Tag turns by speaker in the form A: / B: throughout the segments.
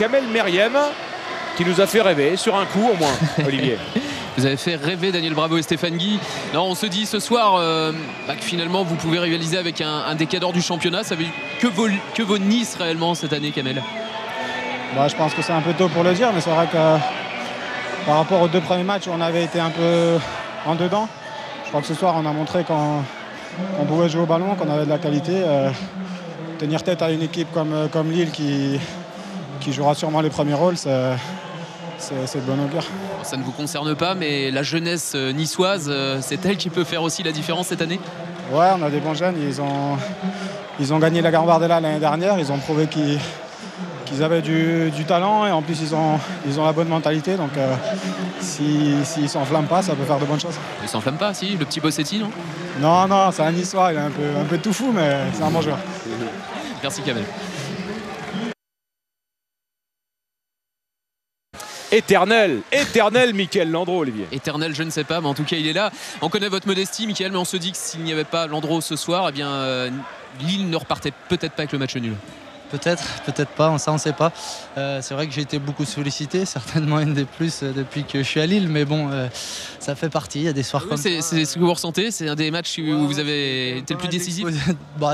A: Kamel Meriem qui nous a fait rêver sur un coup au moins, Olivier.
B: Vous avez fait rêver Daniel Bravo et Stéphane Guy. Non, on se dit ce soir que finalement vous pouvez rivaliser avec un des cadors du championnat. Ça veut dire que vaut Nice réellement cette année, Kamel?
C: Je pense que c'est un peu tôt pour le dire, mais c'est vrai que par rapport aux 2 premiers matchs où on avait été un peu en dedans, je crois que ce soir on a montré qu'on pouvait jouer au ballon, qu'on avait de la qualité. Tenir tête à une équipe comme Lille qui jouera sûrement les premiers rôles, c'est de bon augure.
B: Ça ne vous concerne pas, mais la jeunesse niçoise, c'est elle qui peut faire aussi la différence cette année?
C: Ouais, on a des bons jeunes. Ils ont gagné la Gambardella l'année dernière. Ils ont prouvé qu'ils avaient du talent et en plus ils ont la bonne mentalité. Donc s'ils ne s'enflamment pas, ça peut faire de bonnes choses.
B: Ils ne s'enflamment pas, si? Le petit Bossetti, non?
C: Non, c'est un Niçois. Il est un peu tout fou, mais c'est un bon joueur.
B: Merci, Kamel.
A: Éternel Mickaël Landreau, Olivier.
B: Éternel, je ne sais pas, mais en tout cas il est là. On connaît votre modestie, Mickaël, mais on se dit que s'il n'y avait pas Landreau ce soir, eh bien Lille ne repartait peut-être pas avec le match nul.
D: Peut-être pas, ça on ne sait pas. C'est vrai que j'ai été beaucoup sollicité, certainement une des plus depuis que je suis à Lille, mais bon, ça fait partie, il y a des soirs comme ça.
B: C'est ce que vous ressentez? C'est un des matchs où vous avez été le plus décisif?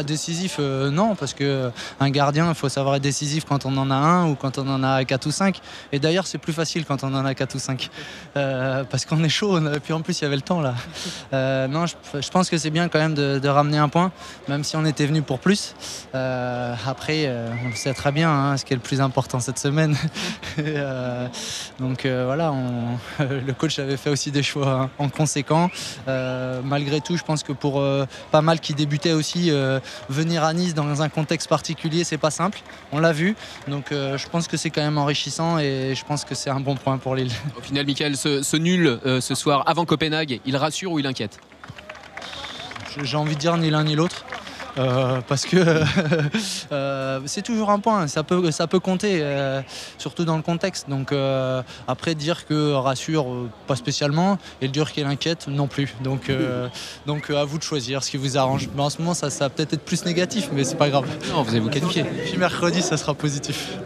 D: Décisif, non, parce qu'un gardien, il faut savoir être décisif quand on en a un ou quand on en a 4 ou 5. Et d'ailleurs, c'est plus facile quand on en a 4 ou 5, parce qu'on est chaud, et puis en plus, il y avait le temps là. Non, je pense que c'est bien quand même de ramener un point, même si on était venu pour plus. Après, on le sait très bien, ce qui est le plus important cette semaine. Donc voilà, le coach avait fait aussi des choix en conséquent. Malgré tout, je pense que pour pas mal qui débutaient aussi, venir à Nice dans un contexte particulier, c'est pas simple. On l'a vu. Donc je pense que c'est quand même enrichissant et je pense que c'est un bon point pour Lille.
B: Au final, Mickaël, ce nul ce soir avant Copenhague, il rassure ou il inquiète?
D: J'ai envie de dire ni l'un ni l'autre. Parce que c'est toujours un point, ça peut compter, surtout dans le contexte. Donc après dire que rassure, pas spécialement, et dire qu'il inquiète, non plus. Donc à vous de choisir ce qui vous arrange. Mais en ce moment, ça va peut-être être plus négatif, mais c'est pas grave.
B: Non, vous allez vous qualifier.
D: Puis mercredi, ça sera positif.